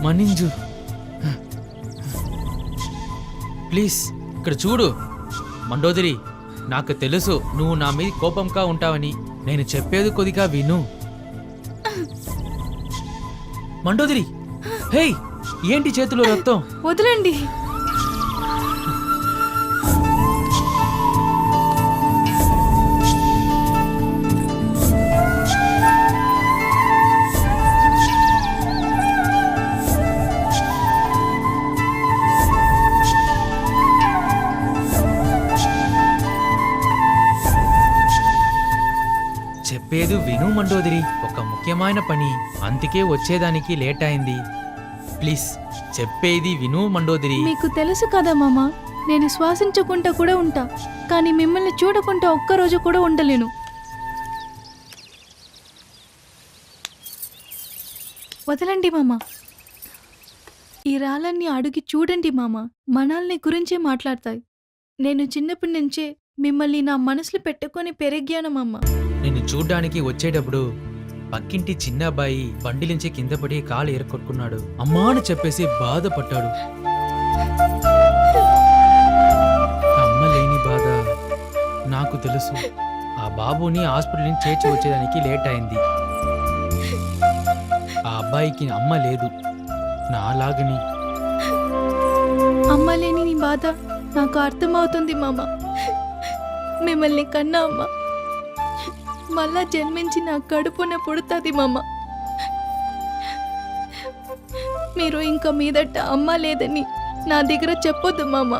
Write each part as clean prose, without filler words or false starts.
మన్నించు. ప్లీజ్ ఇక్కడ చూడు. మండోదరి, నాకు తెలుసు నువ్వు నా మీద కోపంగా ఉంటావని. నేను చెప్పేది కొద్దిగా విను. మండోదరి, హేయ్, ఏంటి చేతిలో రక్తం? వదలండి. చెప్పేది విను మండోదరి, ఒక ముఖ్యమైన పని, అందుకే వచ్చేదానికి లేట్ అయింది. ప్లీజ్ చెప్పేది విను మండోదరి. మీకు తెలుసు కదా మామ, నేను శ్వాసించకుండా కూడా ఉంటా, కానీ మిమ్మల్ని చూడకుండా ఒక్కరోజు కూడా ఉండలేను. వదలండి మామ. ఈ రాళ్ళన్ని అడుగి చూడండి మామ, మనల్ని గురించే మాట్లాడతాయి. నేను చిన్నప్పటి నుంచే మిమ్మల్ని నా మనసులో పెట్టుకొని పెరిగాను మామ. నిన్ను చూడ్డానికి వచ్చేటప్పుడు పక్కింటి చిన్న అబ్బాయి బండి నుంచి కింద పడి కాలు ఏర్కొట్టుకున్నాడు. అమ్మా అని చెప్పేసి బాధపడ్డాడు. అమ్మ లేని బాధ నాకు తెలుసు. ఆ బాబుని హాస్పిటల్ నుంచి చేర్చి వచ్చేదానికి లేట్ అయింది. ఆ అబ్బాయికి అమ్మ లేదు, నాలాగని. అమ్మ లేని నీ బాధ నాకు అర్థమవుతుంది మామ. మిమ్మల్ని కన్నా అమ్మ మళ్ళా జన్మించి నా కడుపున పుడుతుంది మామ. మీరు ఇంకా మీదట అమ్మ లేదని నా దగ్గర చెప్పొద్దు మామ.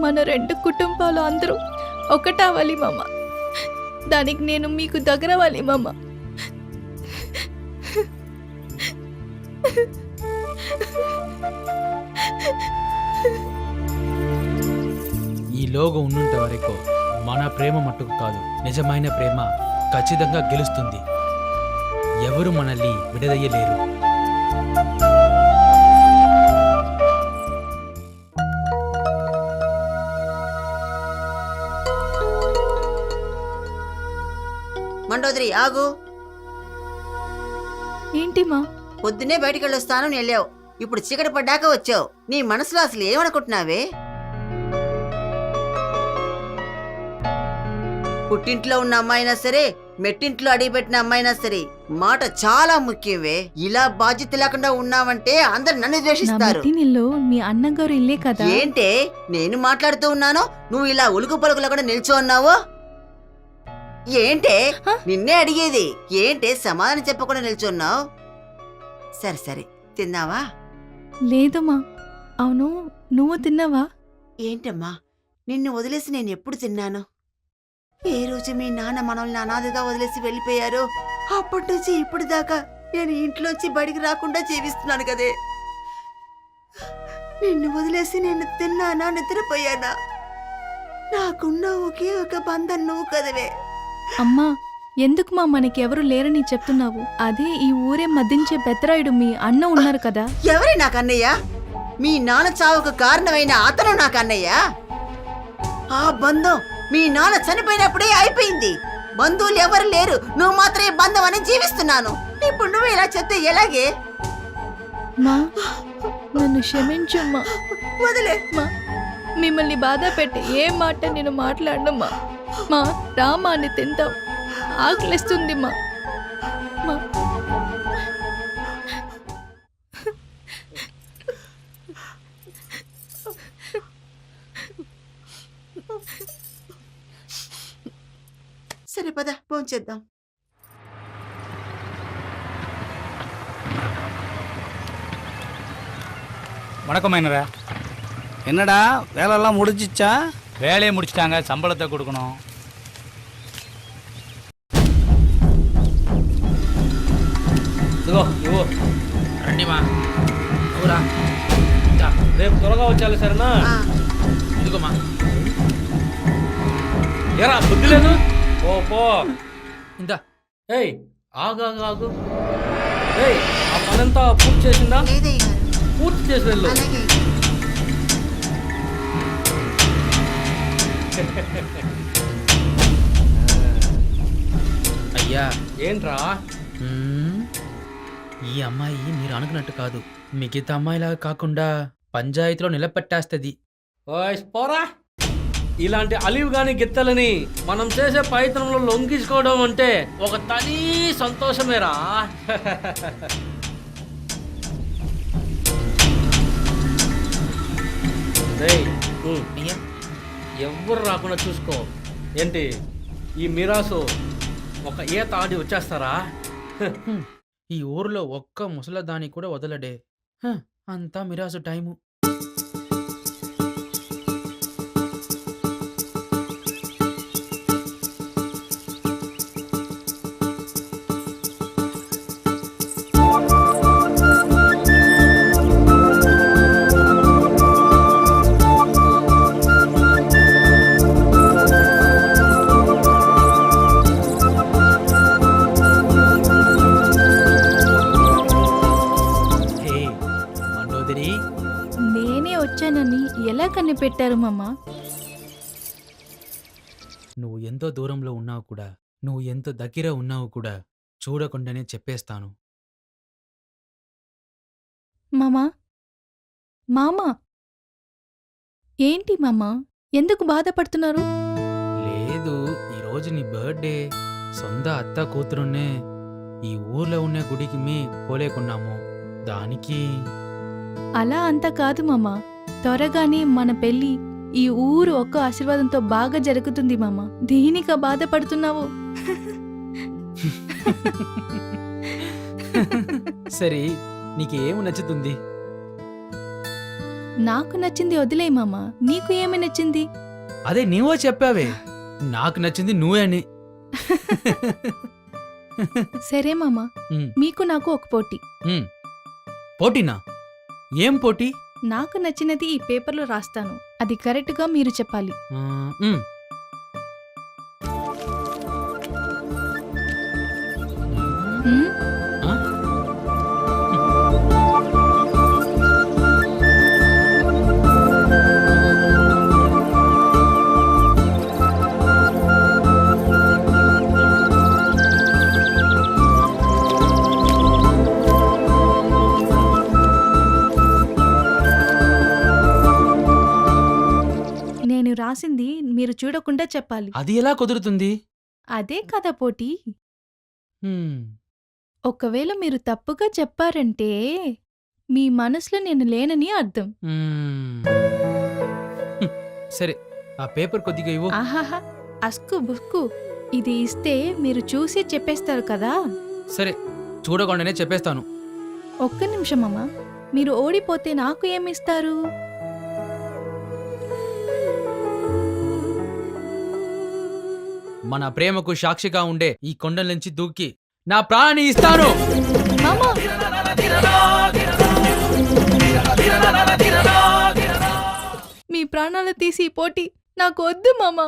మన రెండు కుటుంబాలు అందరూ ఒకటవ్వాలి మామ. దానికి నేను మీకు దగ్గర అవ్వాలి మామ. ఈ లోగో ఉన్నంత వరకు మన ప్రేమ మట్టుకు కాదు, నిజమైన ప్రేమ ఖచ్చితంగా గెలుస్తుంది. ఎవరు మనల్ని విడదయ్యలేరు. మండోదరి, ఆగు. ఏంటి మా? పొద్దున్నే బయటికి వెళ్ళొస్తాను వెళ్ళావు, ఇప్పుడు చీకటి పడ్డాక వచ్చావు. నీ మనసులో అసలు ఏమనుకుంటున్నావే? పుట్టింట్లో ఉన్న అమ్మాయినా సరే, మెట్టింట్లో అడిగిపెట్టిన అమ్మాయినా సరే, మాట చాలా ముఖ్యమే. ఇలా బాధ్యత లేకుండా ఉన్నావంటే అందరు నన్ను ద్వేషిస్తారు. మీ అన్నగారు ఇల్లే కదా. ఏంటే నేను మాట్లాడుతూ ఉన్నాను, నువ్వు ఇలా ఉలుకు పలుకులో కూడా నిల్చో ఉన్నావు? ఏంటే నిన్నే అడిగేది, ఏంటే సమాధానం చెప్పకుండా నిల్చున్నావు? సరే సరే, తిన్నావా? లేదమ్మా. అవును, నువ్వు తిన్నావా? ఏంటమ్మా, నిన్ను వదిలేసి నేను ఎప్పుడు తిన్నాను? ఏ రోజు మీ నాన్న మనల్ని అనాథగా వదిలేసి వెళ్ళిపోయారో అప్పటి నుంచి ఇప్పుడు దాకా నేను ఇంట్లోంచి బడికి రాకుండా జీవిస్తున్నాను కదే. నిన్ను వదిలేసి నేను తిన్నానా, నిద్రపోయానా? నాకున్న ఒకే ఒక బంధం నువ్వు కదవే. అమ్మా, ఎందుకు మా మనకి ఎవరు లేరని చెప్తున్నావు? అదే ఈ ఊరే మద్దించే బెత్తరాయుడు మీ అన్న ఉన్నారు కదా. ఎవరే నాకు అన్నయ్య? మీ నాన్న చావుకు కారణమైన అతను నాకు అన్నయ్య. ఆ బంధం మీ నాన్న చనిపోయినప్పుడే అయిపోయింది. బంధువులు ఎవరు లేరు, నువ్వు మాత్రమే బంధం అని జీవిస్తున్నాను. ఇప్పుడు నువ్వు ఇలా చెప్తే ఎలాగే? మా, నన్ను క్షమించమ్మా. వదిలే మా, మిమ్మల్ని బాధ పెట్టి ఏ మాట నేను మాట్లాడనమ్మా. మా, రామాన్ని తింటాం, ఆకలిస్తుంది మా. మా సరే పద, భోంచేద్దాం. வணக்கமேனரா. என்னடா வேலையெல்லாம் முடிஞ்சிச்சா? வேலையை முடிச்சிட்டாங்க, சம்பளத்தை கொடுக்கணும். ఇదిగో ఇవ్వు. రండిమా, అవురా, రేపు త్వరగా వచ్చాలి సరేనా? ఇదిగోమా. ఏరా బుద్ధి లేదు? ఓ పో. ఇందా. ఏయ్ ఆగు ఆగు ఆగు. ఏయ్ ఆ పనంతా పూర్తి చేసిందా? పూర్తి చేసి వెళ్ళు. అయ్యా. ఏంట్రా? ఈ అమ్మాయి మీరు అనుకున్నట్టు కాదు. మిగతా అమ్మాయిలాగా కాకుండా పంచాయతీలో నిలబెట్టేస్తుంది. ఓయ్ పోరా, ఇలాంటి అలివ్ గాని గిత్తలని మనం చేసే ప్రయత్నంలో లొంగించుకోవడం అంటే ఒక తని సంతోషమేరా. రేయ్, ఎవ్వరు రాకుండా చూసుకో. ఏంటి ఈ మిరాసు ఒక ఈత ఆడి వచ్చేస్తారా? ఈ ఊర్లో ఒక్క ముసలదాని కూడా వదలడే. హ, అంతా మిరాసు టైము. హే మండోదరి, నేనే వచ్చానని ఎలా కనిపెట్టారు మామ? నువ్వు ఎంతో దూరంలో ఉన్నావు కూడా, నువ్వు ఎంతో దగ్గర ఉన్నావు కూడా చూడకుండానే చెప్పేస్తాను. మామా, మామా, ఏంటి మామా, ఎందుకు బాధపడుతున్నారు? లేదు, ఈరోజు నీ బర్త్డే. సొంత అత్త కూతురున్నే ఈ ఊర్లో ఉన్న గుడికి మే పోలేకున్నాము. దానికి అలా అంతా కాదు మామా, త్వరగానే మన పెళ్ళి ఈ ఊరు ఒక్క ఆశీర్వాదంతో బాగా జరుగుతుంది మామా. దీనిక బాధపడుతున్నావు? సరే, నీకేమి నచ్చుతుంది? నాకు నచ్చింది వదిలే మామా, నీకు ఏమి నచ్చింది? అదే నీవో చెప్పావే, నాకు నచ్చింది నువ్వే అని. సరే మామా, ఉమ్, మీకు నాకు ఒక పోటీ. ఉమ్. పోటీనా? ఏం పోటీ? నాకు నచ్చినది ఈ పేపర్లో రాస్తాను, అది కరెక్ట్గా మీరు చెప్పాలి. ఆ, ఉమ్. ఉమ్? ఆ? నేను రాసింది మీరు చూడకుండా చెప్పాలి. అది ఎలా కుదురుతుంది? అదే కదా పోటీ. హ్మ్. ఒకవేళ మీరు తప్పుగా చెప్పారంటే మీ మనసులో నేను లేనని అర్థం. హ్మ్. హ్మ్. సరే, ఆ పేపర్ కొద్దిగా ఇవ్వు. ఆహాహా, అస్కు బుస్కు, ఇది ఇస్తే మీరు చూసి చెప్పేస్తారు కదా. సరే, చూడకుండానే చెప్పేస్తాను. ఒక్క నిమిషం అమ్మా, మీరు ఓడిపోతే నాకు ఏమిస్తారు? మన ప్రేమకు సాక్షిగా ఉండే ఈ కొండల నుంచి దూకి నా ప్రాణాన్ని ఇస్తాను. మామా, మీ ప్రాణాలు తీసి ఈ పోటీ నాకు వద్దు మామా.